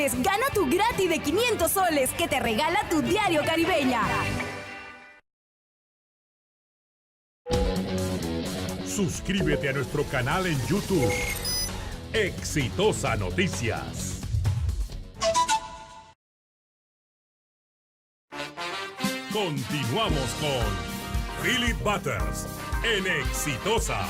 soles. Gana tu gratis de 500 soles que te regala tu diario Caribeña. Suscríbete a nuestro canal en YouTube. Exitosa Noticias. Continuamos con Philip Butters en Exitosa.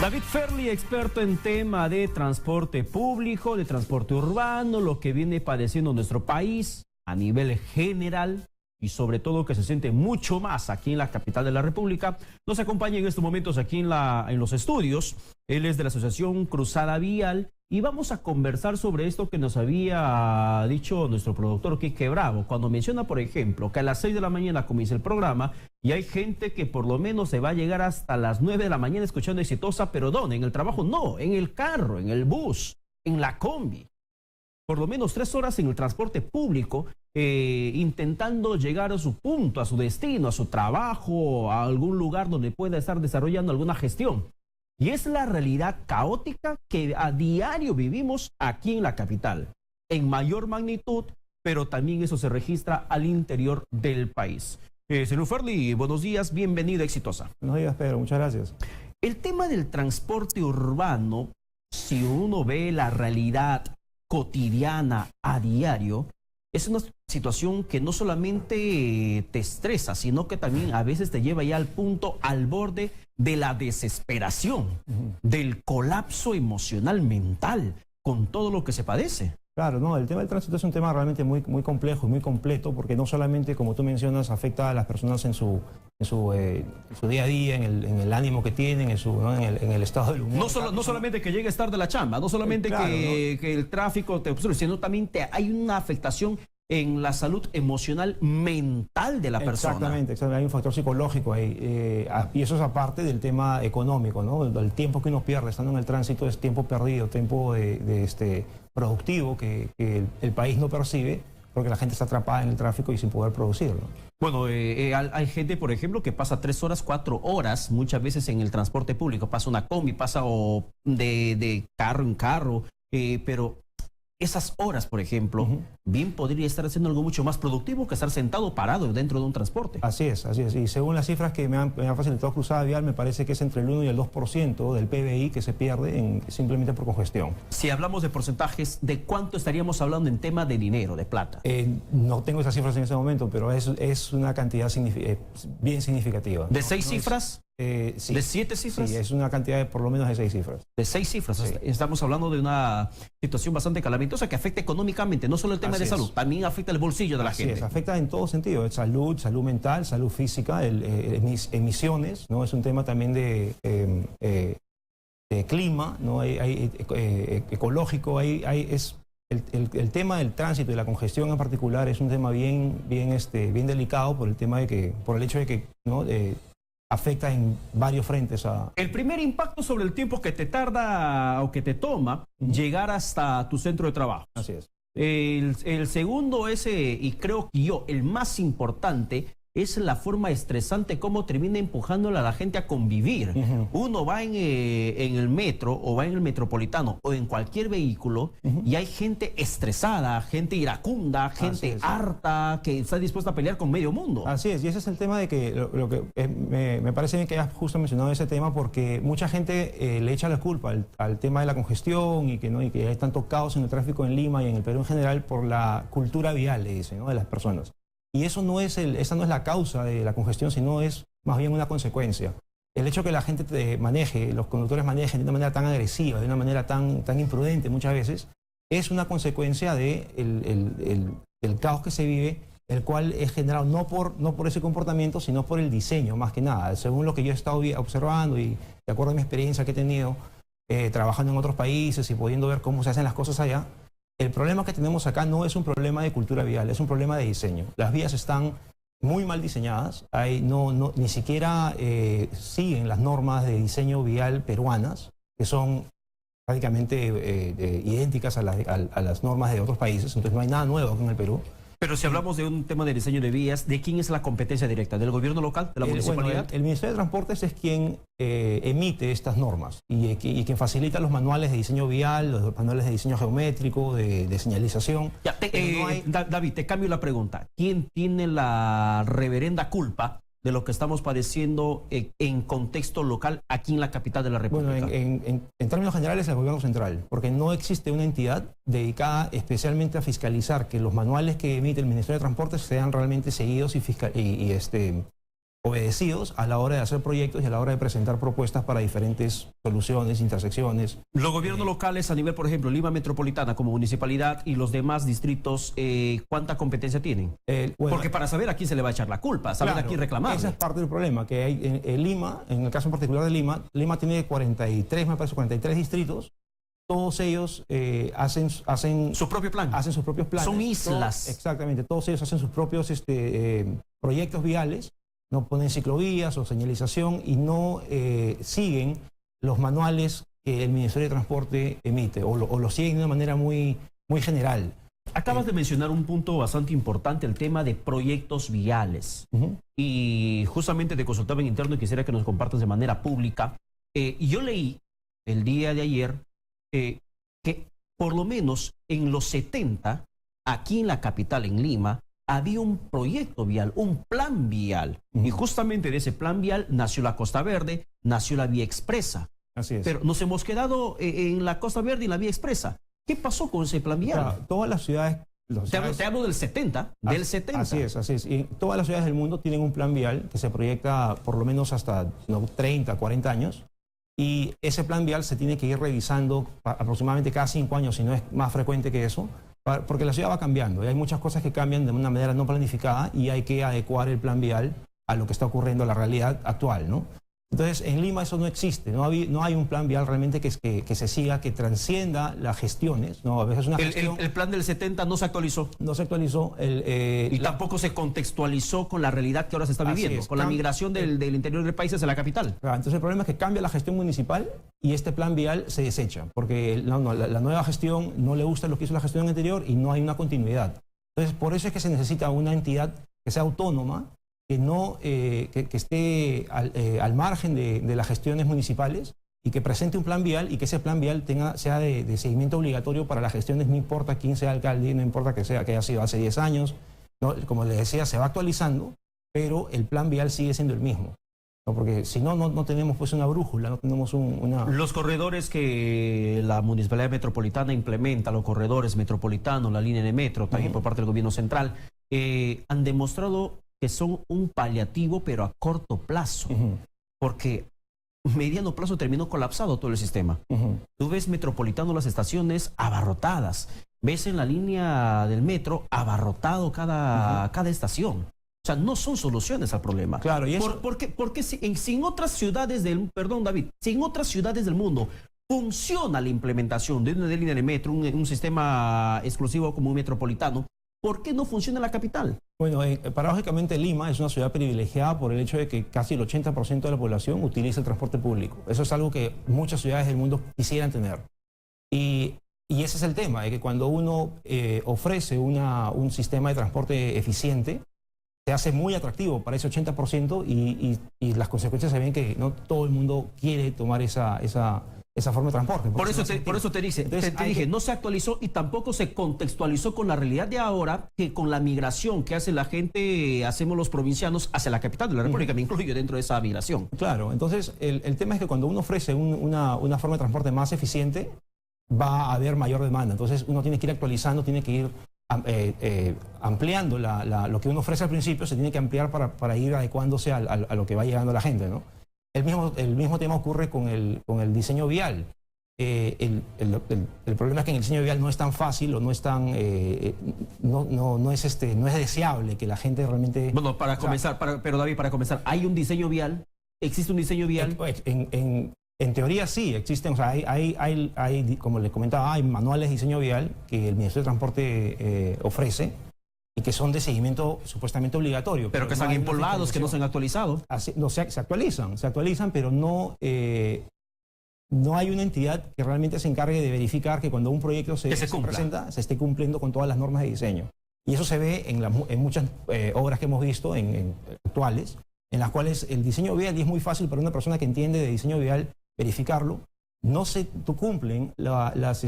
David Ferli, experto en tema de transporte público, de transporte urbano, lo que viene padeciendo nuestro país a nivel general y sobre todo que se siente mucho más aquí en la capital de la República, nos acompaña en estos momentos aquí en los estudios. Él es de la Asociación Cruzada Vial y vamos a conversar sobre esto que nos había dicho nuestro productor Quique Bravo, cuando menciona, por ejemplo, que a las 6 de la mañana comienza el programa y hay gente que por lo menos se va a llegar hasta las 9 de la mañana escuchando Exitosa, pero ¿dónde? ¿En el trabajo? No, en el carro, en el bus, en la combi. Por lo menos 3 horas en el transporte público, intentando llegar a su punto, a su destino, a su trabajo, a algún lugar donde pueda estar desarrollando alguna gestión. Y es la realidad caótica que a diario vivimos aquí en la capital, en mayor magnitud, pero también eso se registra al interior del país. Señor Ferli, buenos días, bienvenido a Exitosa. Buenos días, Pedro, muchas gracias. El tema del transporte urbano, si uno ve la realidad cotidiana a diario, es una situación que no solamente te estresa, sino que también a veces te lleva ya al punto, al borde de la desesperación, del colapso emocional mental, con todo lo que se padece. Claro, no, el tema del tránsito es un tema realmente muy complejo y muy completo, porque no solamente, como tú mencionas, afecta a las personas en su día a día, en el ánimo que tienen, en el estado del humor. No solamente que llegues tarde a la chamba, no solamente claro, que el tráfico te obstruye, sino también hay una afectación en la salud emocional mental de la persona. Exactamente, hay un factor psicológico ahí, y eso es aparte del tema económico, ¿no? El tiempo que uno pierde estando en el tránsito es tiempo perdido, tiempo productivo que el país no percibe porque la gente está atrapada en el tráfico y sin poder producirlo. Bueno, hay gente, por ejemplo, que pasa 3 horas, 4 horas, muchas veces en el transporte público, pasa una combi, pasa de carro en carro, pero esas horas, por ejemplo, bien podría estar haciendo algo mucho más productivo que estar sentado parado dentro de un transporte. Así es. Y según las cifras que me han facilitado Cruzada Vial, me parece que es entre el 1 y el 2% del PBI que se pierde simplemente por congestión. Si hablamos de porcentajes, ¿de cuánto estaríamos hablando en tema de dinero, de plata? No tengo esas cifras en ese momento, pero es una cantidad bien significativa. ¿De 6 cifras? Sí. ¿De 7 cifras? Sí, es una cantidad de por lo menos de 6 cifras. De 6 cifras. Sí. Estamos hablando de una situación bastante calamitosa que afecta económicamente, no solo el tema de salud, también afecta el bolsillo de la gente. Afecta en todo sentido, salud mental, salud física, emisiones, ¿no? Es un tema también de clima, ¿no? Hay ecológico, el tema del tránsito y la congestión en particular es un tema bien delicado por el hecho de que, ¿no? Afecta en varios frentes. El primer impacto sobre el tiempo que te tarda o que te toma llegar hasta tu centro de trabajo. Así es. El segundo es, y creo que el más importante, es la forma estresante cómo termina empujándole a la gente a convivir. Uno va en el metro o va en el metropolitano o en cualquier vehículo y hay gente estresada, gente iracunda, gente harta que está dispuesta a pelear con medio mundo. Así es, y ese es el tema de que me parece bien que hayas justo mencionado ese tema, porque mucha gente le echa la culpa al tema de la congestión y que hay tanto caos en el tráfico en Lima y en el Perú en general por la cultura vial, le dicen, ¿no? De las personas. Y esa no es la causa de la congestión, sino es más bien una consecuencia. El hecho que la gente los conductores manejen de una manera tan agresiva, de una manera tan imprudente muchas veces, es una consecuencia del caos que se vive, el cual es generado no por ese comportamiento, sino por el diseño, más que nada. Según lo que yo he estado observando y de acuerdo a mi experiencia que he tenido trabajando en otros países y pudiendo ver cómo se hacen las cosas allá, el problema que tenemos acá no es un problema de cultura vial, es un problema de diseño. Las vías están muy mal diseñadas, ni siquiera siguen las normas de diseño vial peruanas, que son prácticamente idénticas a las normas de otros países, entonces no hay nada nuevo aquí en el Perú. Pero si hablamos de un tema de diseño de vías, ¿de quién es la competencia directa? ¿Del gobierno local? ¿De la municipalidad? El Ministerio de Transportes es quien emite estas normas y quien facilita los manuales de diseño vial, los manuales de diseño geométrico, de señalización. Ya, David, te cambio la pregunta. ¿Quién tiene la reverenda culpa de lo que estamos padeciendo en contexto local aquí en la capital de la República? Bueno, en términos generales, el gobierno central, porque no existe una entidad dedicada especialmente a fiscalizar que los manuales que emite el Ministerio de Transportes sean realmente seguidos y obedecidos a la hora de hacer proyectos y a la hora de presentar propuestas para diferentes soluciones, intersecciones. Los gobiernos locales a nivel, por ejemplo, Lima Metropolitana como municipalidad y los demás distritos, ¿cuánta competencia tienen? Porque para saber a quién se le va a echar la culpa, saber a quién reclamar. Esa es parte del problema, que hay en Lima, en el caso en particular de Lima, Lima tiene 43, me parece, 43 distritos. Todos ellos hacen su propio plan. Hacen sus propios planes. Son islas. Exactamente, todos ellos hacen sus propios proyectos viales. No ponen ciclovías o señalización y no siguen los manuales que el Ministerio de Transporte emite o lo siguen de una manera muy, muy general. Acabas de mencionar un punto bastante importante, el tema de proyectos viales. Y justamente te consultaba en interno y quisiera que nos compartas de manera pública. Y yo leí el día de ayer que por lo menos en los 70, aquí en la capital, en Lima, había un proyecto vial, un plan vial. Y justamente de ese plan vial nació la Costa Verde, nació la Vía Expresa. Así es. Pero nos hemos quedado en la Costa Verde y en la Vía Expresa. ¿Qué pasó con ese plan vial? Claro, todas las ciudades... Te hablo del 70, del 70. Así es. Y todas las ciudades del mundo tienen un plan vial que se proyecta por lo menos hasta 30, 40 años. Y ese plan vial se tiene que ir revisando aproximadamente cada 5 años, si no es más frecuente que eso. Porque la ciudad va cambiando y hay muchas cosas que cambian de una manera no planificada y hay que adecuar el plan vial a lo que está ocurriendo, a la realidad actual, ¿no? Entonces, en Lima eso no existe, no hay un plan vial realmente que se siga, que transcienda las gestiones, ¿no? A veces una gestión... El plan del 70 no se actualizó. No se actualizó. Y tampoco se contextualizó con la realidad que ahora se está viviendo, con la migración del interior del país hacia la capital. Claro, entonces el problema es que cambia la gestión municipal y este plan vial se desecha, porque la nueva gestión no le gusta lo que hizo la gestión anterior y no hay una continuidad. Entonces, por eso es que se necesita una entidad que sea autónoma, que no que esté al margen de las gestiones municipales y que presente un plan vial y que ese plan vial sea de seguimiento obligatorio para las gestiones, no importa quién sea alcalde, no importa que haya sido hace 10 años, ¿no? Como les decía, se va actualizando, pero el plan vial sigue siendo el mismo, ¿no? Porque si no tenemos pues una brújula, no tenemos una... Los corredores que la Municipalidad Metropolitana implementa, los corredores metropolitanos, la línea de metro, también por parte del gobierno central, han demostrado que son un paliativo, pero a corto plazo, porque mediano plazo terminó colapsado todo el sistema. Tú ves Metropolitano las estaciones abarrotadas, ves en la línea del metro abarrotado cada estación. O sea, no son soluciones al problema. Claro, y eso... Porque si en otras ciudades si en otras ciudades del mundo funciona la implementación de una línea de metro, un sistema exclusivo como un metropolitano, ¿por qué no funciona en la capital? Bueno, paradójicamente Lima es una ciudad privilegiada por el hecho de que casi el 80% de la población utiliza el transporte público. Eso es algo que muchas ciudades del mundo quisieran tener. Y ese es el tema, de que cuando uno ofrece un sistema de transporte eficiente, se hace muy atractivo para ese 80% y las consecuencias se ven que no todo el mundo quiere tomar esa forma de transporte. Por eso te dije, no se actualizó y tampoco se contextualizó con la realidad de ahora, que con la migración que hace la gente, hacemos los provincianos hacia la capital de la República, me incluyo dentro de esa migración. Claro, entonces el tema es que cuando uno ofrece una forma de transporte más eficiente, va a haber mayor demanda. Entonces uno tiene que ir actualizando, tiene que ir ampliando lo que uno ofrece al principio, se tiene que ampliar para ir adecuándose a lo que va llegando a la gente, ¿no? El mismo tema ocurre con el diseño vial. El problema es que en el diseño vial no es tan fácil o no es tan no es deseable que la gente realmente... Bueno, pero David, para comenzar, ¿hay un diseño vial? ¿Existe un diseño vial? En teoría sí, existen, o sea, hay, como les comentaba, hay manuales de diseño vial que el Ministerio de Transporte ofrece y que son de seguimiento supuestamente obligatorio. Pero que están empolvados, que no se han actualizado. Se actualizan, pero no hay una entidad que realmente se encargue de verificar que cuando un proyecto se presenta, se esté cumpliendo con todas las normas de diseño. Y eso se ve en muchas obras que hemos visto, actuales, en las cuales el diseño vial, y es muy fácil para una persona que entiende de diseño vial verificarlo, no se cumplen los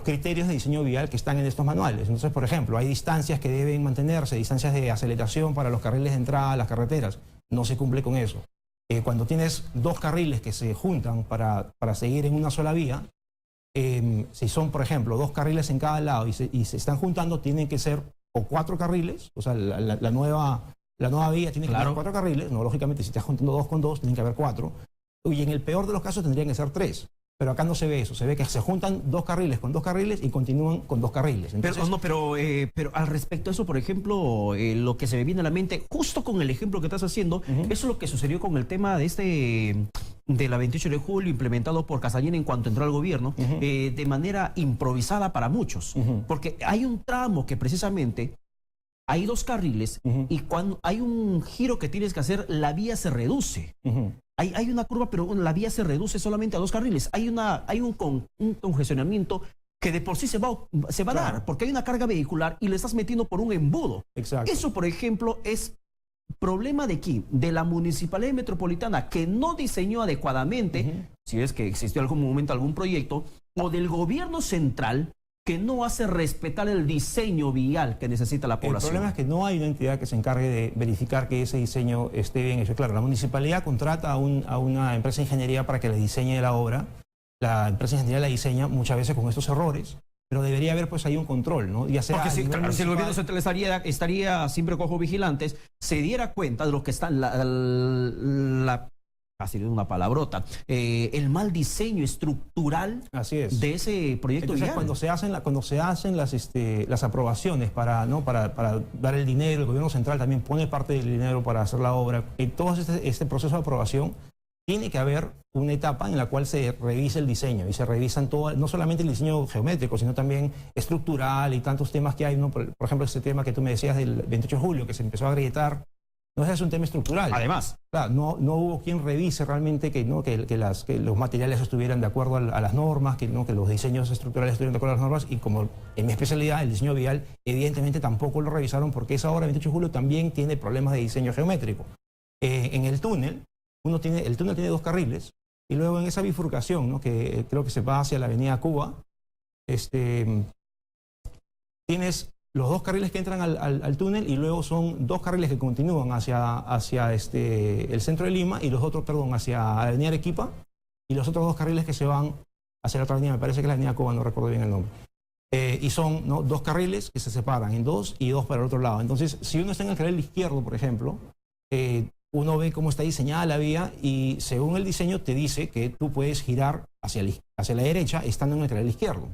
criterios de diseño vial que están en estos manuales. Entonces, por ejemplo, hay distancias que deben mantenerse, distancias de aceleración para los carriles de entrada a las carreteras. No se cumple con eso. Cuando tienes dos carriles que se juntan para seguir en una sola vía, si son, por ejemplo, dos carriles en cada lado y se están juntando, tienen que ser o 4 carriles, o sea, la nueva vía tiene que tener 4 carriles, no, lógicamente si estás juntando 2 con 2, tienen que haber 4, y en el peor de los casos tendrían que ser 3. Pero acá no se ve eso, se ve que se juntan 2 carriles con 2 carriles y continúan con 2 carriles. Entonces, pero al respecto a eso, por ejemplo, lo que se me viene a la mente, justo con el ejemplo que estás haciendo, eso es lo que sucedió con el tema de la 28 de julio, implementado por Castañeda en cuanto entró al gobierno, de manera improvisada para muchos. Porque hay un tramo que precisamente hay 2 carriles y cuando hay un giro que tienes que hacer, la vía se reduce. Hay una curva, pero la vía se reduce solamente a 2 carriles. Hay un congestionamiento que de por sí se va a dar, porque hay una carga vehicular y le estás metiendo por un embudo. Exacto. Eso, por ejemplo, es problema de quién, de la Municipalidad Metropolitana, que no diseñó adecuadamente, si es que existió en algún momento algún proyecto, o del gobierno central, que no hace respetar el diseño vial que necesita la población. El problema es que no hay una entidad que se encargue de verificar que ese diseño esté bien hecho. Claro, la municipalidad contrata a una empresa de ingeniería para que le diseñe la obra. La empresa de ingeniería la diseña muchas veces con estos errores, pero debería haber pues ahí un control, ¿no? Ya sea porque si el gobierno central estaría siempre con ojos vigilantes, se diera cuenta de lo que está casi de una palabrota, el mal diseño estructural de ese proyecto. Entonces, vial. Cuando se hacen las aprobaciones para dar el dinero, el gobierno central también pone parte del dinero para hacer la obra. En todo este proceso de aprobación tiene que haber una etapa en la cual se revisa el diseño y se revisan no solamente el diseño geométrico, sino también estructural y tantos temas que hay, ¿no? Por ejemplo, este tema que tú me decías del 28 de julio, que se empezó a agrietar. No, ese es un tema estructural. Además, claro, no hubo quien revise realmente que los materiales estuvieran de acuerdo a las normas, que los diseños estructurales estuvieran de acuerdo a las normas, y como en mi especialidad, el diseño vial, evidentemente tampoco lo revisaron, porque esa obra 28 de julio también tiene problemas de diseño geométrico. En el túnel, el túnel tiene 2 carriles, y luego en esa bifurcación, ¿no? Que creo que se va hacia la avenida Cuba, tienes los 2 carriles que entran al túnel, y luego son 2 carriles que continúan hacia el centro de Lima, y los otros, hacia la avenida Arequipa, y los otros 2 carriles que se van hacia la otra avenida, me parece que es la avenida Cuba, no recuerdo bien el nombre. Y son 2 carriles que se separan en 2 y 2 para el otro lado. Entonces, si uno está en el carril izquierdo, por ejemplo, uno ve cómo está diseñada la vía, y según el diseño te dice que tú puedes girar hacia la derecha estando en el carril izquierdo,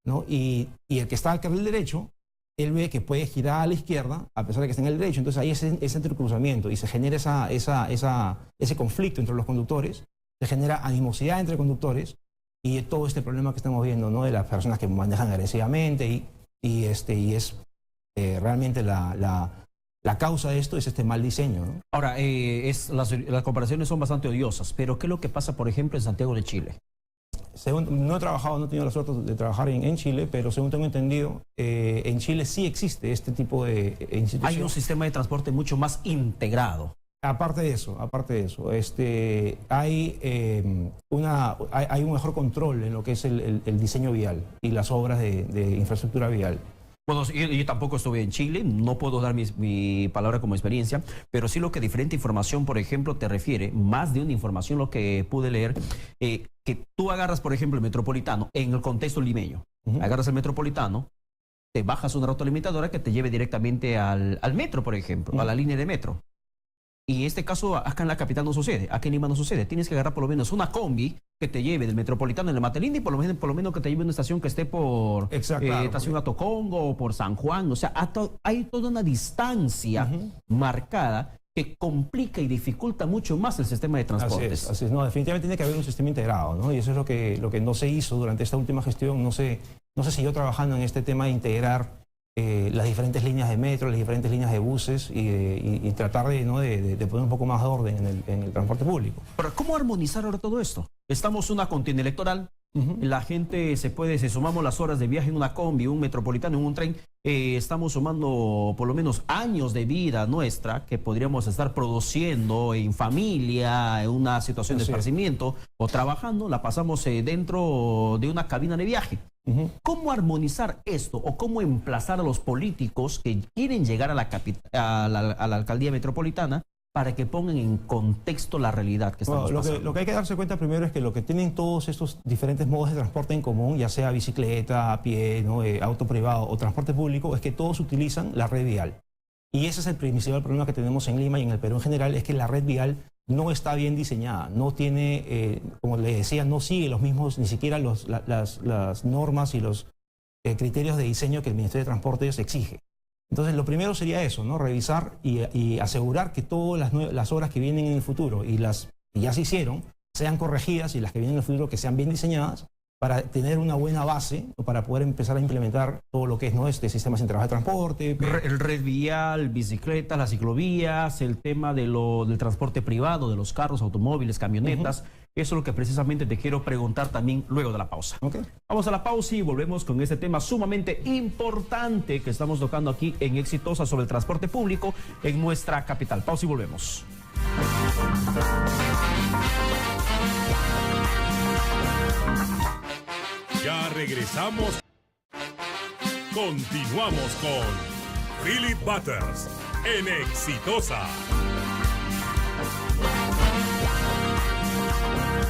¿no? Y el que está al carril derecho, él ve que puede girar a la izquierda a pesar de que está en el derecho. Entonces ahí ese entrecruzamiento y se genera ese conflicto entre los conductores, se genera animosidad entre conductores, y todo este problema que estamos viendo, ¿no? De las personas que manejan agresivamente, y es realmente la causa de esto es este mal diseño, ¿no? Ahora, las comparaciones son bastante odiosas, pero ¿qué es lo que pasa, por ejemplo, en Santiago de Chile? No he tenido la suerte de trabajar en Chile, pero según tengo entendido, en Chile sí existe este tipo de institución. Hay un sistema de transporte mucho más integrado. Aparte de eso, hay un mejor control en lo que es el diseño vial y las obras de infraestructura vial. Bueno, yo tampoco estuve en Chile, no puedo dar mi palabra como experiencia, pero sí lo que diferente información, por ejemplo, te refiere, más de una información lo que pude leer, que tú agarras, por ejemplo, el Metropolitano en el contexto limeño. Agarras el Metropolitano, te bajas una ruta limitadora que te lleve directamente al metro, por ejemplo, a la línea de metro. Y en este caso, acá en la capital no sucede, acá en Lima no sucede. Tienes que agarrar por lo menos una combi que te lleve del Metropolitano en el Matelín, y por lo menos que te lleve a una estación que esté por estación Atocongo o por San Juan. O sea, hay toda una distancia marcada que complica y dificulta mucho más el sistema de transportes. Así es. No, definitivamente tiene que haber un sistema integrado, ¿no? Y eso es lo que no se hizo durante esta última gestión. No se siguió trabajando en este tema de integrar las diferentes líneas de metro, las diferentes líneas de buses, y tratar de poner un poco más de orden en el transporte público. Pero ¿cómo armonizar ahora todo esto? Estamos en una contienda electoral, La gente si sumamos las horas de viaje en una combi, un metropolitano, en un tren, estamos sumando por lo menos años de vida nuestra que podríamos estar produciendo en familia, en una situación de esparcimiento o trabajando, la pasamos dentro de una cabina de viaje. ¿Cómo armonizar esto o cómo emplazar a los políticos que quieren llegar a la alcaldía metropolitana para que pongan en contexto la realidad que estamos pasando? Lo que hay que darse cuenta primero es que lo que tienen todos estos diferentes modos de transporte en común, ya sea bicicleta, a pie, ¿no? Auto privado o transporte público, es que todos utilizan la red vial. Y ese es el principal problema que tenemos en Lima y en el Perú en general, es que la red vial no está bien diseñada, no tiene, como les decía, no sigue los mismos, ni siquiera las normas y los criterios de diseño que el Ministerio de Transportes exige. Entonces, lo primero sería eso, ¿no? Revisar y asegurar que todas las obras que vienen en el futuro y las que ya se hicieron sean corregidas y las que vienen en el futuro que sean bien diseñadas para tener una buena base o para poder empezar a implementar todo lo que es, ¿no? Sistemas integrados de transporte. El red vial, bicicletas, las ciclovías, el tema del transporte privado, de los carros, automóviles, camionetas. Eso es lo que precisamente te quiero preguntar también luego de la pausa. Vamos a la pausa y volvemos con este tema sumamente importante que estamos tocando aquí en Exitosa sobre el transporte público en nuestra capital. Pausa y volvemos. Ya regresamos. Continuamos con Philip Butters en Exitosa.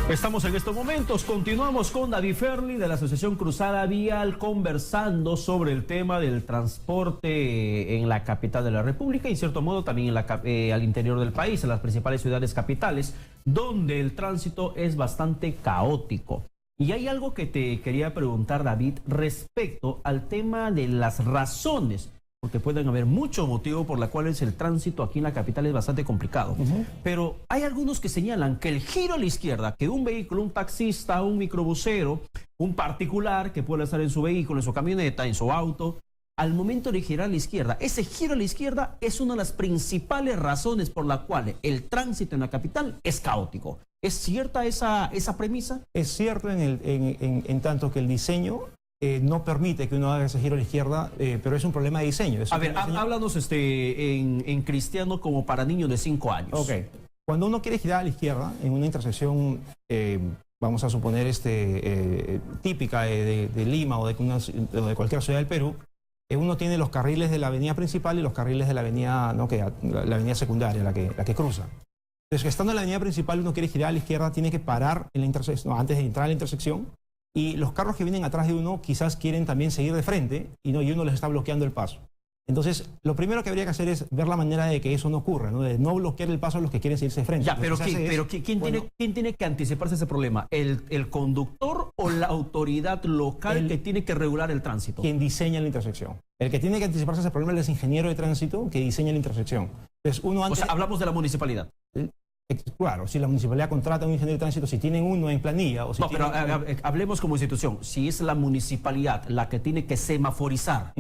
Estamos en estos momentos, continuamos con David Ferli de la Asociación Cruzada Vial conversando sobre el tema del transporte en la capital de la República y en cierto modo también al interior del país, en las principales ciudades capitales, donde el tránsito es bastante caótico. Y hay algo que te quería preguntar, David, respecto al tema de las razones, porque pueden haber muchos motivos por los cuales el tránsito aquí en la capital es bastante complicado. Pero hay algunos que señalan que el giro a la izquierda, que un vehículo, un taxista, un microbusero, un particular que puede estar en su vehículo, en su camioneta, en su auto, al momento de girar a la izquierda, ese giro a la izquierda es una de las principales razones por la cual el tránsito en la capital es caótico. ¿Es cierta esa premisa? Es cierto en tanto que el diseño no permite que uno haga ese giro a la izquierda, pero es un problema de diseño. A ver, háblanos en cristiano como para niños de 5 años. Ok. Cuando uno quiere girar a la izquierda en una intersección, vamos a suponer típica de Lima o de cualquier ciudad del Perú, uno tiene los carriles de la avenida principal y los carriles de la avenida, ¿no? la avenida secundaria, la que cruza. Entonces, estando en la avenida principal, uno quiere girar a la izquierda, tiene que parar en la intersección, antes de entrar a la intersección, y los carros que vienen atrás de uno quizás quieren también seguir de frente y uno les está bloqueando el paso. Entonces, lo primero que habría que hacer es ver la manera de que eso no ocurra, ¿no? De no bloquear el paso a los que quieren seguirse de frente. Ya, pero ¿quién tiene que anticiparse a ese problema? ¿El conductor o la autoridad local que tiene que regular el tránsito? Quien diseña la intersección. El que tiene que anticiparse a ese problema es el ingeniero de tránsito que diseña la intersección. Entonces, o sea, hablamos de la municipalidad. Claro, si la municipalidad contrata a un ingeniero de tránsito, si tienen uno en planilla o si pero hablemos como institución. Si es la municipalidad la que tiene que semaforizar,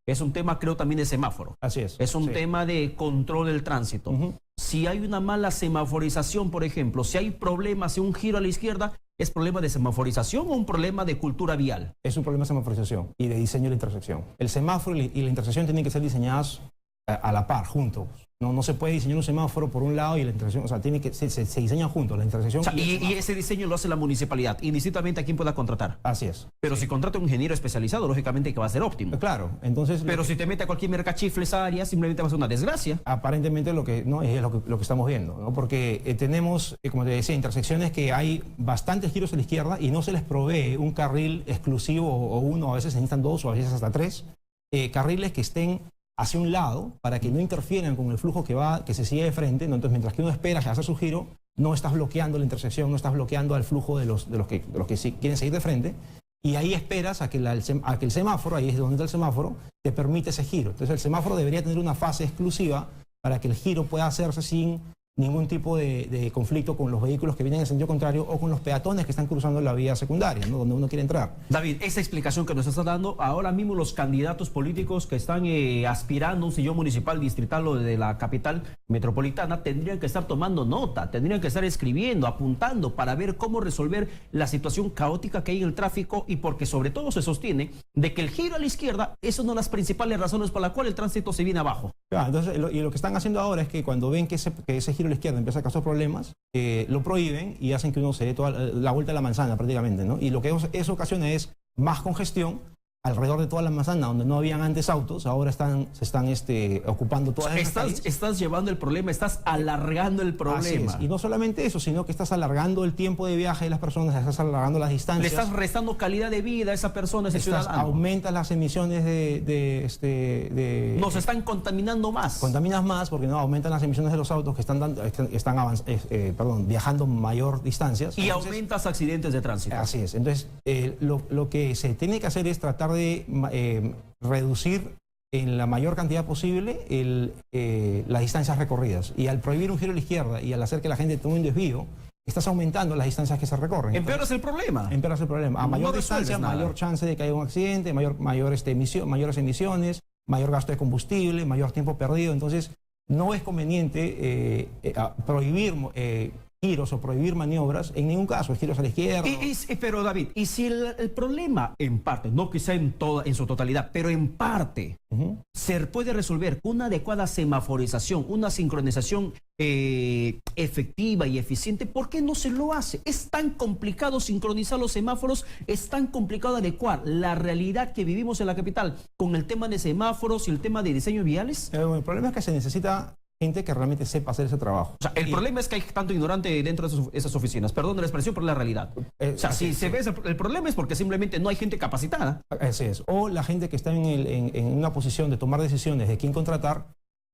es un tema, creo, también de semáforo. Así es. Es un tema de control del tránsito. Si hay una mala semaforización, por ejemplo, si hay problemas, si un giro a la izquierda, ¿es problema de semaforización o un problema de cultura vial? Es un problema de semaforización y de diseño de la intersección. El semáforo y la intersección tienen que ser diseñados a la par, juntos. No se puede diseñar un semáforo por un lado y la intersección, o sea, se diseñan juntos, la intersección. O sea, y ese diseño lo hace la municipalidad, indistintamente a quién pueda contratar. Así es. Pero si contrata un ingeniero especializado, lógicamente que va a ser óptimo. Claro, entonces... Pero si te mete a cualquier mercachifle esa área, simplemente va a ser una desgracia. Aparentemente es lo que estamos viendo, ¿no? Porque tenemos, como te decía, intersecciones que hay bastantes giros a la izquierda y no se les provee un carril exclusivo o uno, a veces se necesitan 2 o a veces hasta 3, carriles que estén hacia un lado para que no interfieran con el flujo que se sigue de frente, ¿no? Entonces, mientras que uno espera a hacer su giro, no estás bloqueando la intersección, no estás bloqueando al flujo de los que quieren seguir de frente, y ahí esperas a que el semáforo, ahí es donde está el semáforo, te permite ese giro. Entonces, el semáforo debería tener una fase exclusiva para que el giro pueda hacerse sin ningún tipo de conflicto con los vehículos que vienen en sentido contrario o con los peatones que están cruzando la vía secundaria, ¿no? Donde uno quiere entrar. David, esa explicación que nos está dando, ahora mismo los candidatos políticos que están aspirando a un sillón municipal distrital o de la capital metropolitana tendrían que estar tomando nota, tendrían que estar escribiendo, apuntando para ver cómo resolver la situación caótica que hay en el tráfico, y porque sobre todo se sostiene de que el giro a la izquierda es una de las principales razones por la cual el tránsito se viene abajo. Claro, entonces, lo que están haciendo ahora es que cuando ven que ese giro a la izquierda empieza a causar problemas, lo prohíben y hacen que uno se dé toda la vuelta a la manzana prácticamente, ¿no? Y lo que eso ocasiona es más congestión alrededor de toda la manzana, donde no habían antes autos, ahora se están ocupando todas esas calles. Estás llevando el problema, estás alargando el problema. Así es. Y no solamente eso, sino que estás alargando el tiempo de viaje de las personas, estás alargando las distancias. Le estás restando calidad de vida a esa persona, a ese ciudadano. Aumentas las emisiones Nos están contaminando más. Contaminas más porque no aumentan las emisiones de los autos que están viajando mayor distancias. Y entonces, aumentas accidentes de tránsito. Así es. Entonces, lo que se tiene que hacer es tratar de reducir en la mayor cantidad posible las distancias recorridas. Y al prohibir un giro a la izquierda y al hacer que la gente tome un desvío, estás aumentando las distancias que se recorren. Empeoras el problema. Empeoras el problema. A mayor distancia, mayor chance de que haya un accidente, mayores emisiones, mayor gasto de combustible, mayor tiempo perdido. Entonces, no es conveniente prohibir giros o prohibir maniobras, en ningún caso, giros a la izquierda. Pero David, y si el problema en parte, no quizá en su totalidad, pero en parte, se puede resolver con una adecuada semaforización, una sincronización efectiva y eficiente, ¿por qué no se lo hace? Es tan complicado sincronizar los semáforos, es tan complicado adecuar la realidad que vivimos en la capital con el tema de semáforos y el tema de diseños viales. El problema es que se necesita gente que realmente sepa hacer ese trabajo. O sea, el problema es que hay tanto ignorante dentro de esas oficinas. Perdón la expresión, pero es la realidad. O sea, si se ve el problema es porque simplemente no hay gente capacitada. Así es. O la gente que está en una posición de tomar decisiones de quién contratar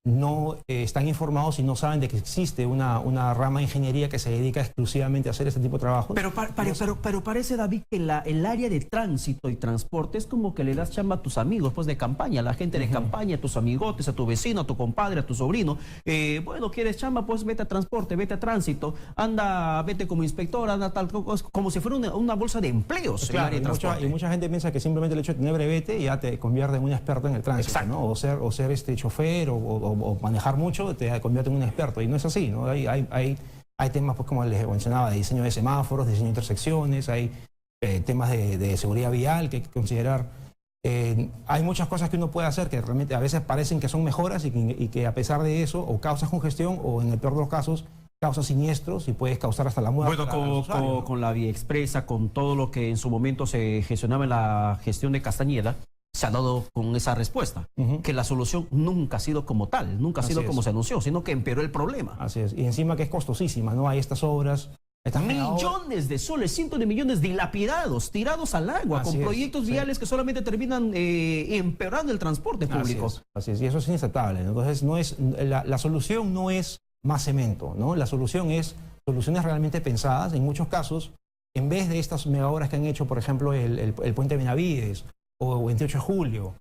no están informados y no saben de que existe una rama de ingeniería que se dedica exclusivamente a hacer este tipo de trabajo. Pero parece, David, que el área de tránsito y transporte es como que le das chamba a tus amigos pues de campaña, a la gente de campaña, a tus amigotes, a tu vecino, a tu compadre, a tu sobrino. Bueno, ¿quieres chamba? Pues vete a transporte, vete a tránsito, vete como inspector, anda tal cosa, como si fuera una bolsa de empleos. Pues claro, y mucha gente piensa que simplemente el hecho de tener brevete ya te convierte en un experto en el tránsito, ¿no? O ser chofer o manejar mucho te convierte en un experto, y no es así, ¿no? Hay temas, pues, como les mencionaba, de diseño de semáforos, diseño de intersecciones, hay temas de seguridad vial que hay que considerar. Hay muchas cosas que uno puede hacer que realmente a veces parecen que son mejoras y que a pesar de eso o causas congestión o, en el peor de los casos, causas siniestros y puedes causar hasta la muerte. Bueno, con la vía expresa, con todo lo que en su momento se gestionaba en la gestión de Castañeda, se ha dado con esa respuesta, que la solución nunca ha sido como tal, nunca ha sido como se anunció, sino que empeoró el problema. Así es, y encima que es costosísima, ¿no? Hay estas obras... Millones de soles, cientos de millones dilapidados, tirados al agua, con proyectos viales que solamente terminan empeorando el transporte público. Así es, y eso es inaceptable, ¿no? Entonces, la solución no es más cemento, ¿no? La solución es soluciones realmente pensadas. En muchos casos, en vez de estas megaobras que han hecho, por ejemplo, el puente Benavides, o 28 de julio,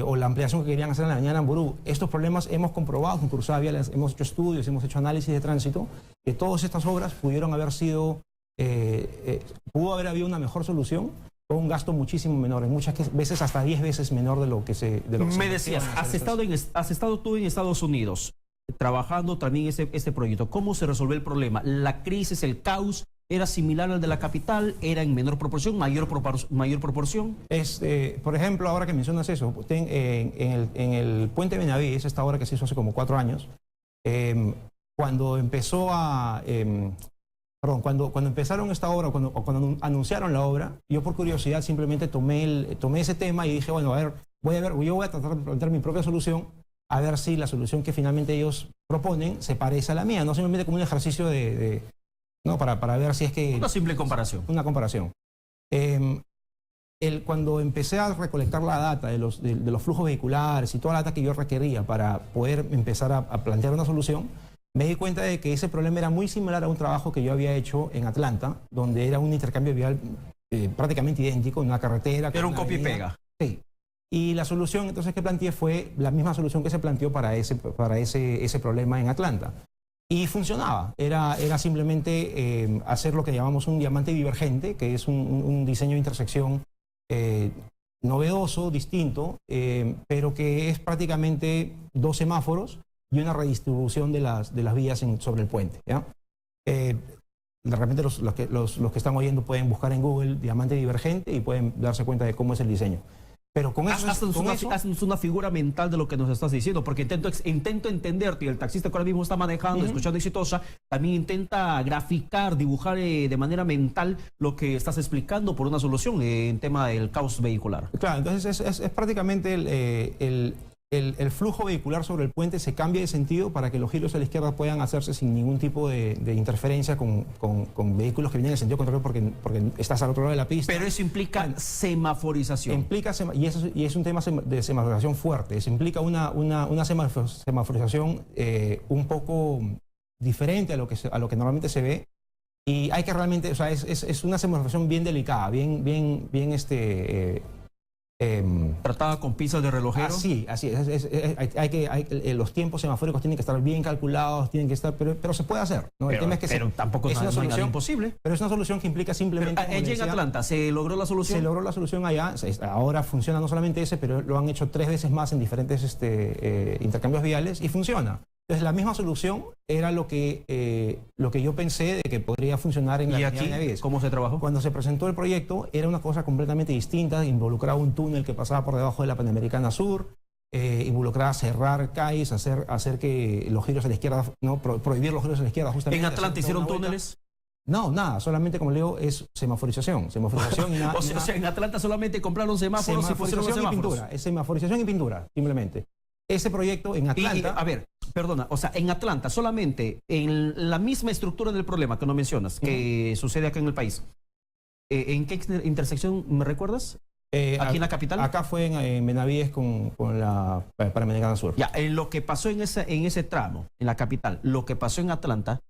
o la ampliación que querían hacer en la avenida Namburú, estos problemas hemos comprobado con Cruzada Vial, hemos hecho estudios, hemos hecho análisis de tránsito, que todas estas obras pudieron haber sido, pudo haber habido una mejor solución con un gasto muchísimo menor, en muchas veces hasta 10 veces menor de lo que se... Me decías, has estado tú en Estados Unidos trabajando también este proyecto. ¿Cómo se resolvió el problema? La crisis, el caos, ¿era similar al de la capital? ¿Era en menor proporción, mayor proporción? Por ejemplo, ahora que mencionas eso, en el puente Benavides, esta obra que se hizo hace como 4 años, cuando empezaron esta obra, cuando anunciaron la obra, yo por curiosidad simplemente tomé ese tema y dije, bueno, yo voy a tratar de plantear mi propia solución, a ver si la solución que finalmente ellos proponen se parece a la mía, no simplemente como un ejercicio ¿no? Para ver si es que... Una simple comparación. Una comparación. Cuando empecé a recolectar la data de los flujos vehiculares y toda la data que yo requería para poder empezar a plantear una solución, me di cuenta de que ese problema era muy similar a un trabajo que yo había hecho en Atlanta, donde era un intercambio vial prácticamente idéntico, en una carretera. Era un copia y pega. Sí. Y la solución entonces que planteé fue la misma solución que se planteó para ese problema en Atlanta. Y funcionaba. Era simplemente hacer lo que llamamos un diamante divergente, que es un diseño de intersección novedoso, distinto, pero que es prácticamente 2 semáforos y una redistribución de las vías sobre el puente, ¿ya? De repente los que están oyendo pueden buscar en Google diamante divergente y pueden darse cuenta de cómo es el diseño. Pero con eso... Haznos una figura mental de lo que nos estás diciendo, porque intento entenderte, y el taxista que ahora mismo está manejando, escuchando Exitosa, también intenta graficar, dibujar de manera mental lo que estás explicando por una solución en tema del caos vehicular. Claro, entonces es prácticamente el flujo vehicular sobre el puente se cambia de sentido para que los giros a la izquierda puedan hacerse sin ningún tipo de interferencia con vehículos que vienen en el sentido contrario porque estás al otro lado de la pista. Pero eso implica semaforización. Y es un tema de semaforización fuerte. Eso implica una semaforización un poco diferente a lo que normalmente se ve. Y hay que realmente, o sea, es una semaforización bien delicada, bien tratada con pinzas de relojero. Así es. Los tiempos semafóricos tienen que estar bien calculados, tienen que estar, pero se puede hacer, ¿no? El tema es que tampoco es una solución imposible. Pero es una solución que implica simplemente. Allí en Atlanta se logró la solución. Se logró la solución allá. Ahora funciona no solamente ese, pero lo han hecho 3 veces más en diferentes intercambios viales y funciona. Entonces la misma solución era lo que yo pensé de que podría funcionar en la avenida Benavides. ¿Cómo se trabajó? Cuando se presentó el proyecto era una cosa completamente distinta, involucraba un túnel que pasaba por debajo de la Panamericana Sur, involucraba cerrar calles, hacer que los giros a la izquierda, no prohibir los giros a la izquierda justamente. ¿En Atlanta hicieron túneles? No, nada, solamente como le digo es semaforización y nada. O sea, en Atlanta solamente compraron semáforos y pusieron semáforos. Pintura, es semaforización y pintura, simplemente. Ese proyecto en Atlanta... A ver, perdona, o sea, en Atlanta solamente, en la misma estructura del problema que no mencionas, que sucede acá en el país, ¿en qué intersección me recuerdas? ¿Aquí en la capital? Acá fue en Benavides con la Panamericana Sur. Ya, en lo que pasó en ese tramo, en la capital, lo que pasó en Atlanta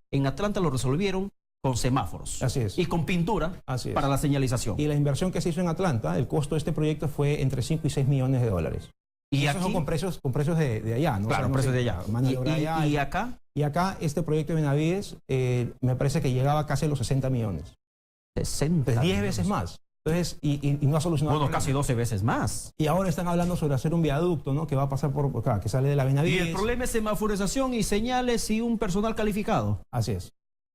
lo resolvieron con semáforos. Así es. Y con pintura para la señalización. Y la inversión que se hizo en Atlanta, el costo de este proyecto fue entre 5 y 6 millones de dólares. Y esos son con precios de allá, ¿no? Claro, o sea, precios de allá. ¿Y acá? Y acá este proyecto de Benavides me parece que llegaba casi a los 60 millones. 60 10 millones. Veces más. Entonces, y no ha solucionado. Bueno, casi 12 veces más. Y ahora están hablando sobre hacer un viaducto, ¿no? Que va a pasar que sale de la Benavides. Y el problema es semaforización y señales y un personal calificado. Así es.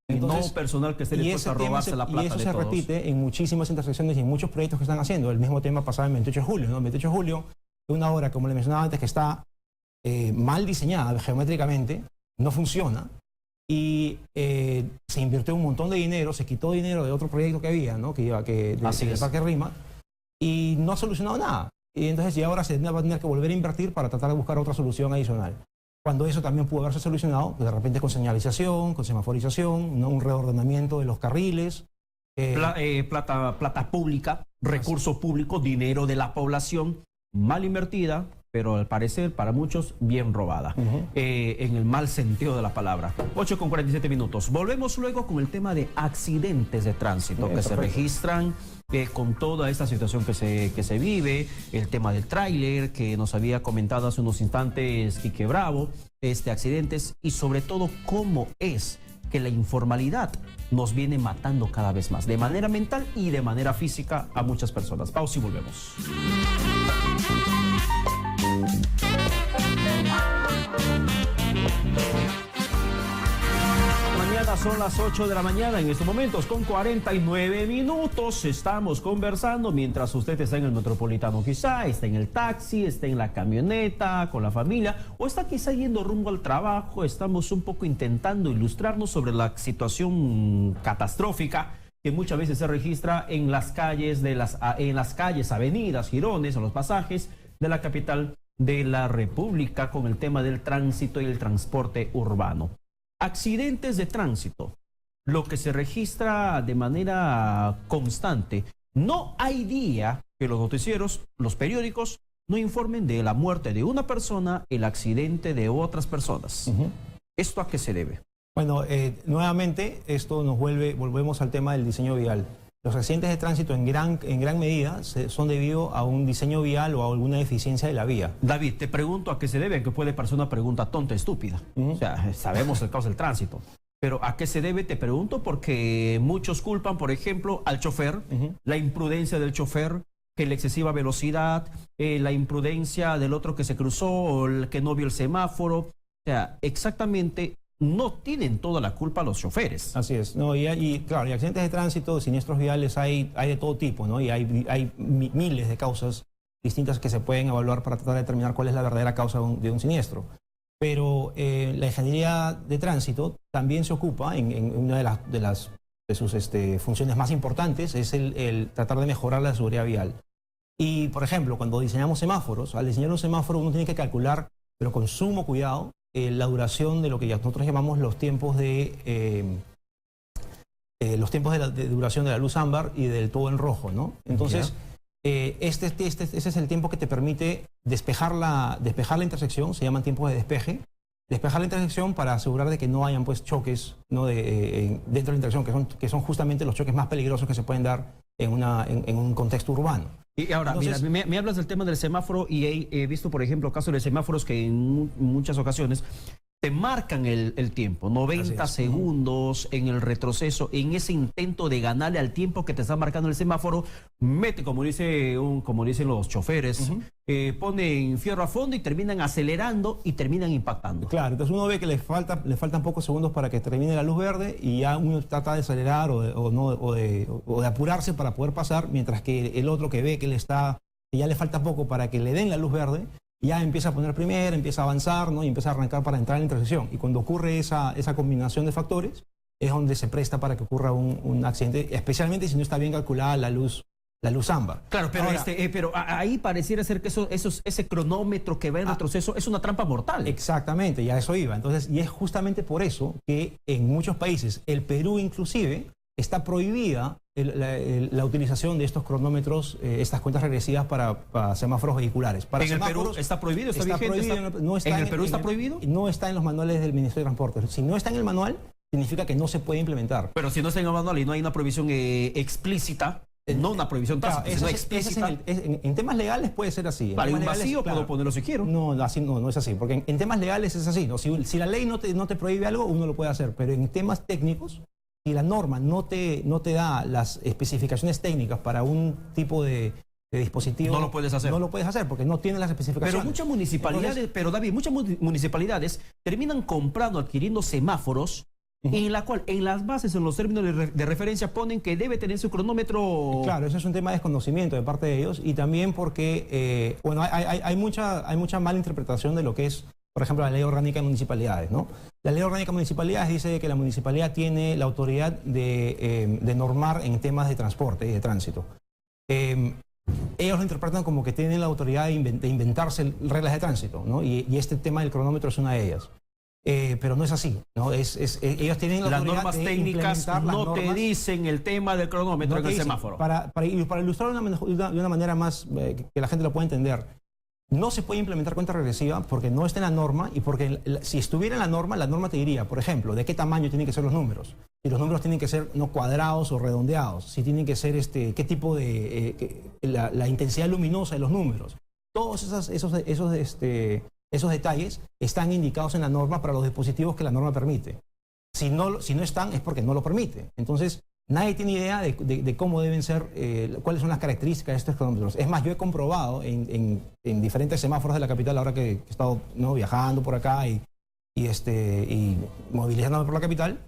Entonces, no personal que esté dispuesto a robarse la plata de todos. Y eso se repite en muchísimas intersecciones y en muchos proyectos que están haciendo. El mismo tema pasaba en 28 de julio, ¿no? 28 de julio, una obra, como le mencionaba antes, que está mal diseñada geométricamente, no funciona, y se invirtió un montón de dinero, se quitó dinero de otro proyecto que había, ¿no? De Parque Rima, y no ha solucionado nada. Y entonces ya ahora se va a tener que volver a invertir para tratar de buscar otra solución adicional. Cuando eso también pudo haberse solucionado, de repente con señalización, con semaforización, ¿no? Un reordenamiento de los carriles. Plata pública, recurso público, dinero de la población, mal invertida, pero al parecer para muchos bien robada, en el mal sentido de la palabra. 8:47 minutos. Volvemos luego con el tema de accidentes de tránsito que se registran con toda esta situación que se vive, el tema del tráiler que nos había comentado hace unos instantes Quique Bravo, accidentes y sobre todo cómo es que la informalidad nos viene matando cada vez más, de manera mental y de manera física a muchas personas. Pausa y volvemos. Mañana son las 8 de la mañana, en estos momentos con 49 minutos estamos conversando mientras usted está en el metropolitano, quizá está en el taxi, está en la camioneta con la familia o está quizá yendo rumbo al trabajo. Estamos un poco intentando ilustrarnos sobre la situación catastrófica que muchas veces se registra en las calles avenidas, jirones o los pasajes de la capital de la República con el tema del tránsito y el transporte urbano. Accidentes de tránsito, lo que se registra de manera constante. No hay día que los noticieros, los periódicos, no informen de la muerte de una persona, el accidente de otras personas. ¿Esto a qué se debe? Bueno, nuevamente esto volvemos al tema del diseño vial. Los accidentes de tránsito en gran medida son debido a un diseño vial o a alguna deficiencia de la vía. David, te pregunto a qué se debe, aunque puede parecer una pregunta tonta, estúpida. O sea, sabemos el caos del tránsito. Pero ¿a qué se debe? Te pregunto porque muchos culpan, por ejemplo, al chofer, la imprudencia del chofer, que la excesiva velocidad, la imprudencia del otro que se cruzó, o el que no vio el semáforo. O sea, exactamente no tienen toda la culpa los choferes. Así es. No, claro, y accidentes de tránsito, siniestros viales hay de todo tipo, ¿no? Y hay miles de causas distintas que se pueden evaluar para tratar de determinar cuál es la verdadera causa de un siniestro. Pero la ingeniería de tránsito también se ocupa en una de sus funciones más importantes, es el tratar de mejorar la seguridad vial. Y, por ejemplo, cuando diseñamos semáforos, al diseñar un semáforo uno tiene que calcular, pero con sumo cuidado, la duración de lo que nosotros llamamos los tiempos de duración de la luz ámbar y del todo en rojo, ¿no? Entonces, ese es el tiempo que te permite despejar la intersección, se llaman tiempos de despeje. Despejar la intersección para asegurar de que no hayan pues choques, ¿no? dentro de la intersección, que son justamente los choques más peligrosos que se pueden dar en un contexto urbano. Y ahora, entonces, mira, me hablas del tema del semáforo y he visto, por ejemplo, casos de semáforos que en muchas ocasiones te marcan el tiempo, 90 segundos en el retroceso, en ese intento de ganarle al tiempo que te está marcando el semáforo, mete, como dicen los choferes, ponen fierro a fondo y terminan acelerando y terminan impactando. Claro, entonces uno ve que le faltan pocos segundos para que termine la luz verde y ya uno trata de acelerar o de apurarse para poder pasar, mientras que el otro que ve que ya le falta poco para que le den la luz verde, ya empieza a poner primera, empieza a avanzar, ¿no? Y empieza a arrancar para entrar en la intersección. Y cuando ocurre esa combinación de factores, es donde se presta para que ocurra un accidente, especialmente si no está bien calculada la luz ámbar. Claro, pero, ahora, pero ahí pareciera ser que ese cronómetro que va en retroceso es una trampa mortal. Exactamente, ya eso iba. Entonces, y es justamente por eso que en muchos países, el Perú inclusive, está prohibida la utilización de estos cronómetros, estas cuentas regresivas para semáforos vehiculares. Para ¿En el Perú está prohibido? ¿Está vigente? ¿En el Perú está prohibido? No está en los manuales del Ministerio de Transporte. Si no está en el manual, significa que no se puede implementar. Pero si no está en el manual y no hay una prohibición explícita, no una prohibición tácita, sino explícita. En temas legales puede ser así. Para un vacío puedo ponerlo si quiero. No es así, porque en temas legales es así, ¿no? Si la ley no te prohíbe algo, uno lo puede hacer, pero en temas técnicos, si la norma no te da las especificaciones técnicas para un tipo de dispositivo, no lo puedes hacer. No lo puedes hacer porque no tiene las especificaciones. Pero muchas municipalidades, David, muchas municipalidades terminan comprando, adquiriendo semáforos en la cual en las bases, en los términos de referencia ponen que debe tener su cronómetro. Claro, eso es un tema de desconocimiento de parte de ellos y también porque, hay mucha mala interpretación de lo que es, por ejemplo, la Ley Orgánica de Municipalidades, ¿no? La Ley Orgánica de Municipalidades dice que la municipalidad tiene la autoridad de normar en temas de transporte y de tránsito. Ellos lo interpretan como que tienen la autoridad de inventarse reglas de tránsito, ¿no? Y este tema del cronómetro es una de ellas. Pero no es así, ¿no? Ellos tienen la las normas técnicas no te dicen el tema del cronómetro en el semáforo. Para ilustrar de una manera más que la gente lo pueda entender, no se puede implementar cuenta regresiva porque no está en la norma y porque si estuviera en la norma te diría, por ejemplo, de qué tamaño tienen que ser los números. Si los números tienen que ser no cuadrados o redondeados, si tienen que ser qué tipo de la intensidad luminosa de los números. Todos esos detalles están indicados en la norma para los dispositivos que la norma permite. Si no están es porque no lo permite. Entonces, nadie tiene idea de cómo deben ser, cuáles son las características de estos cronómetros. Es más, yo he comprobado en diferentes semáforos de la capital, ahora que he estado viajando por acá y movilizándome por la capital,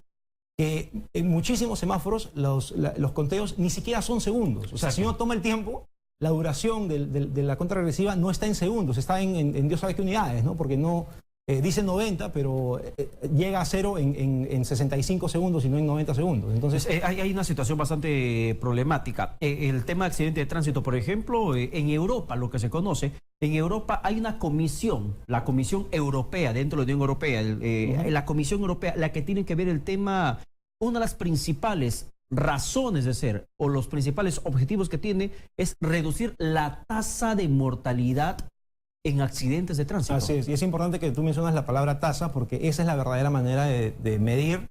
que en muchísimos semáforos los conteos ni siquiera son segundos. O sea, si uno toma el tiempo, la duración de la cuenta regresiva no está en segundos, está en Dios sabe qué unidades, ¿no? Porque no dice 90, pero llega a 0 en 65 segundos y no en 90 segundos. Entonces, hay una situación bastante problemática. El tema de accidente de tránsito, por ejemplo, en Europa, lo que se conoce, en Europa hay una comisión, la Comisión Europea, dentro de la Unión Europea, la Comisión Europea, la que tiene que ver el tema, una de las principales razones de ser o los principales objetivos que tiene es reducir la tasa de mortalidad en accidentes de tránsito. Así es, y es importante que tú mencionas la palabra tasa porque esa es la verdadera manera de medir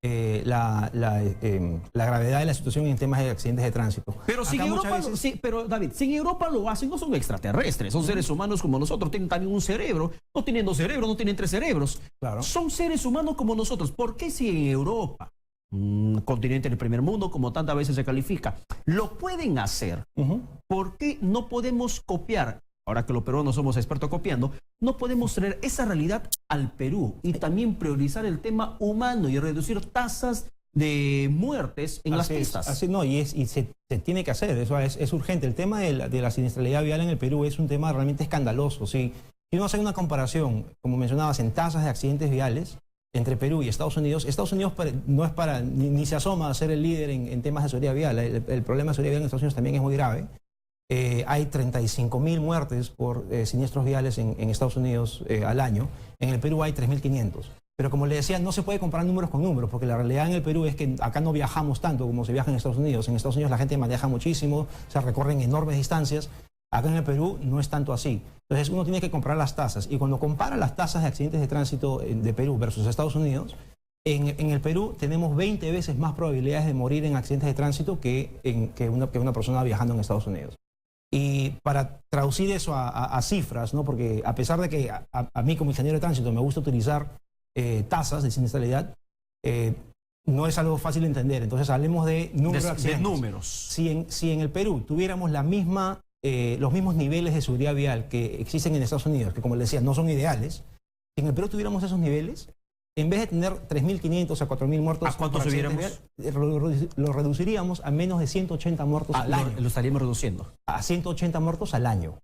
la gravedad de la situación en temas de accidentes de tránsito. Pero si en Acá Europa, muchas veces- sí, pero David, si en Europa lo hacen, no son extraterrestres, son seres humanos como nosotros, tienen también un cerebro, no tienen 2 cerebros, no tienen 3 cerebros. Claro. Son seres humanos como nosotros. ¿Por qué si en Europa, un continente del primer mundo, como tantas veces se califica, lo pueden hacer? Ujú. ¿Por qué no podemos copiar? Ahora que los peruanos somos expertos copiando, no podemos traer esa realidad al Perú y también priorizar el tema humano y reducir tasas de muertes en las Así es, pistas. así no, y se tiene que hacer, eso es urgente. El tema de la siniestralidad vial en el Perú es un tema realmente escandaloso. Si uno hace una comparación, como mencionabas, en tasas de accidentes viales entre Perú y Estados Unidos no es para, ni se asoma a ser el líder en temas de seguridad vial. El problema de seguridad vial en Estados Unidos también es muy grave. Hay 35.000 muertes por siniestros viales en Estados Unidos al año. En el Perú hay 3.500. Pero como le decía, no se puede comparar números con números, porque la realidad en el Perú es que acá no viajamos tanto como se viaja en Estados Unidos. En Estados Unidos la gente maneja muchísimo, se recorren enormes distancias. Acá en el Perú no es tanto así. Entonces uno tiene que comparar las tasas. Y cuando compara las tasas de accidentes de tránsito de Perú versus Estados Unidos, en el Perú tenemos 20 veces más probabilidades de morir en accidentes de tránsito que una persona viajando en Estados Unidos. Y para traducir eso a cifras, ¿no? Porque a pesar de que a mí como ingeniero de tránsito me gusta utilizar tasas de siniestralidad, no es algo fácil de entender. Entonces hablemos de números de De accidentes. números. Si en el Perú tuviéramos los mismos niveles de seguridad vial que existen en Estados Unidos, que como les decía no son ideales, si en el Perú tuviéramos esos niveles, en vez de tener 3.500 a 4.000 muertos, ¿A cuánto por accidentes subiéramos? viales, lo reduciríamos a menos de 180 muertos al año. Lo estaríamos reduciendo. A 180 muertos al año.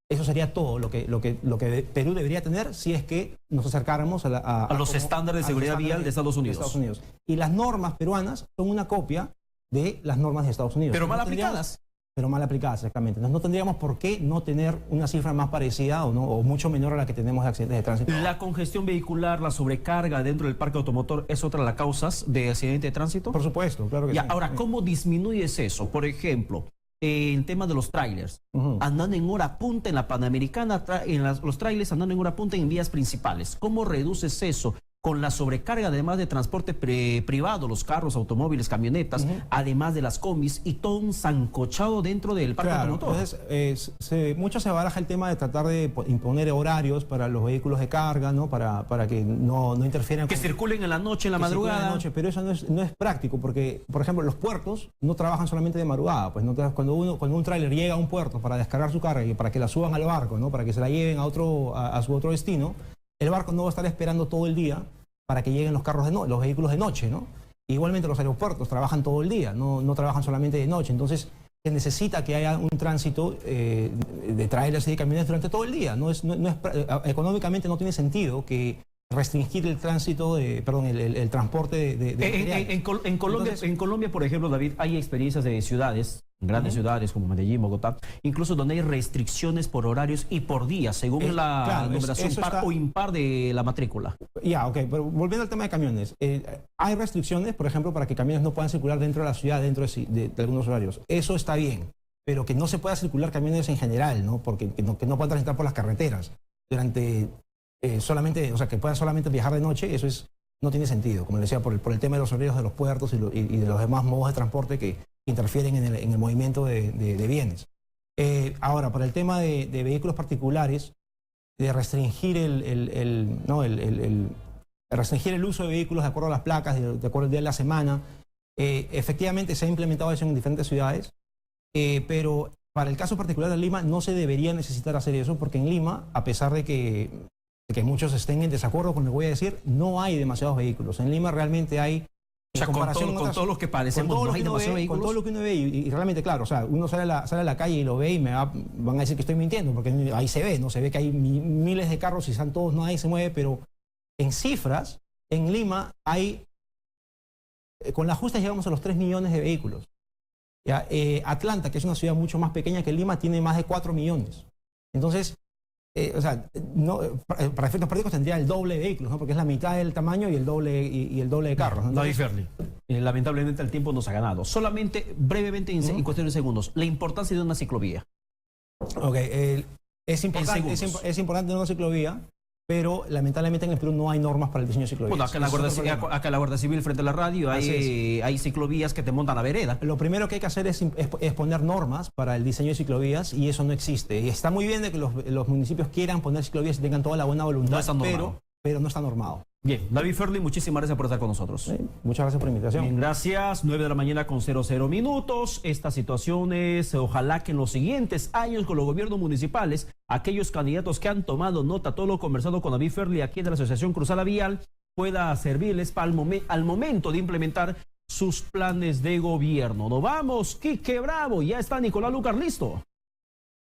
Eso sería todo lo que Perú debería tener si es que nos acercáramos a los estándares de seguridad vial de Estados Unidos. Y las normas peruanas son una copia de las normas de Estados Unidos. Pero mal No tendríamos- aplicadas. Pero mal aplicadas, exactamente. Entonces no tendríamos por qué no tener una cifra más parecida o mucho menor a la que tenemos de accidentes de tránsito. La congestión vehicular, la sobrecarga dentro del parque automotor es otra de las causas de accidente de tránsito. Por supuesto, claro que Ya, sí. ahora, ¿cómo disminuyes eso? Por ejemplo, el tema de los trailers, Ujú. andando en hora punta en la Panamericana, los trailers andando en hora punta en vías principales. ¿Cómo reduces eso? Con la sobrecarga, además de transporte privado, los carros, automóviles, camionetas, además de las combis y todo un zancochado dentro del parque Claro, automotor. entonces mucho se baraja el tema de tratar de imponer horarios para los vehículos de carga, ¿no? Para que no interfieran Que con- circulen en la noche, en la que circulen madrugada. de noche, pero eso no es práctico porque, por ejemplo, los puertos no trabajan solamente de madrugada. Pues cuando un tráiler llega a un puerto para descargar su carga y para que la suban al barco, ¿no? Para que se la lleven a su otro destino, el barco no va a estar esperando todo el día para que lleguen los vehículos de noche, ¿no? Igualmente los aeropuertos trabajan todo el día, no trabajan solamente de noche. Entonces se necesita que haya un tránsito de trailers y de camiones durante todo el día. Económicamente no tiene sentido que restringir el tránsito, el transporte de materiales. En Colombia, Entonces- en Colombia, por ejemplo, David, hay experiencias de ciudades, grandes ciudades como Medellín, Bogotá, incluso donde hay restricciones por horarios y por días, según la claro, numeración eso par está- o impar de la matrícula. Ya, ok, pero volviendo al tema de camiones, hay restricciones, por ejemplo, para que camiones no puedan circular dentro de la ciudad, dentro de algunos horarios. Eso está bien, pero que no se pueda circular camiones en general, ¿no? Porque que no puedan transitar por las carreteras durante solamente, o sea, que puedan solamente viajar de noche, eso no tiene sentido, como les decía, por el tema de los horarios de los puertos y de los demás modos de transporte que interfieren en el movimiento de bienes. Ahora, para el tema de vehículos particulares, de restringir restringir el uso de vehículos de acuerdo a las placas, de acuerdo al día de la semana. Efectivamente se ha implementado eso en diferentes ciudades, pero para el caso particular de Lima no se debería necesitar hacer eso, porque en Lima, a pesar de que muchos estén en desacuerdo con lo que voy a decir, no hay demasiados vehículos. En Lima realmente hay... O sea, con todos los que parecemos, no hay demasiados Con vehículos. todo lo que uno ve, y realmente, claro, o sea, uno sale a la calle y lo ve y van a decir que estoy mintiendo, porque ahí se ve, ¿no? Se ve que hay miles de carros y están todos, nadie se mueve, pero en cifras, en Lima hay, con las justas llegamos a los 3 millones de vehículos. ¿Ya? Atlanta, que es una ciudad mucho más pequeña que Lima, tiene más de 4 millones. Entonces, o sea, para efectos prácticos tendría el doble de vehículos, ¿no? Porque es la mitad del tamaño y el doble de carros, ¿no? David Entonces, Ferli, lamentablemente el tiempo nos ha ganado. Solamente, brevemente, en cuestión de segundos, la importancia de una ciclovía. ok, es importante segundos. es importante tener una ciclovía, pero lamentablemente en el Perú no hay normas para el diseño de ciclovías. Bueno, acá en la Guardia Civil frente a la radio hay ciclovías que te montan a vereda. Lo primero que hay que hacer es poner normas para el diseño de ciclovías y eso no existe. Y está muy bien de que los municipios quieran poner ciclovías y tengan toda la buena voluntad, No está normado. pero no está normado. Bien, David Ferli, muchísimas gracias por estar con nosotros. Muchas gracias por la invitación. Bien, gracias. 9 de la mañana con 00 minutos. Estas situaciones, ojalá que en los siguientes años con los gobiernos municipales, aquellos candidatos que han tomado nota, todo lo conversado con David Ferli aquí de la Asociación Cruzada Vial, pueda servirles al momento de implementar sus planes de gobierno. Nos vamos, Quique Bravo. Ya está Nicolás Lucar listo.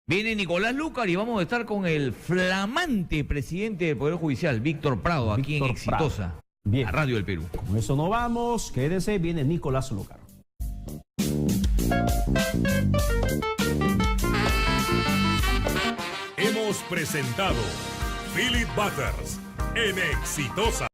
Viene Nicolás Lucar y vamos a estar con el flamante presidente del Poder Judicial, Víctor Prado, aquí en Exitosa, Bien. la Radio del Perú. Con eso no vamos, quédese, viene Nicolás Lucar. Hemos presentado Philip Butters en Exitosa.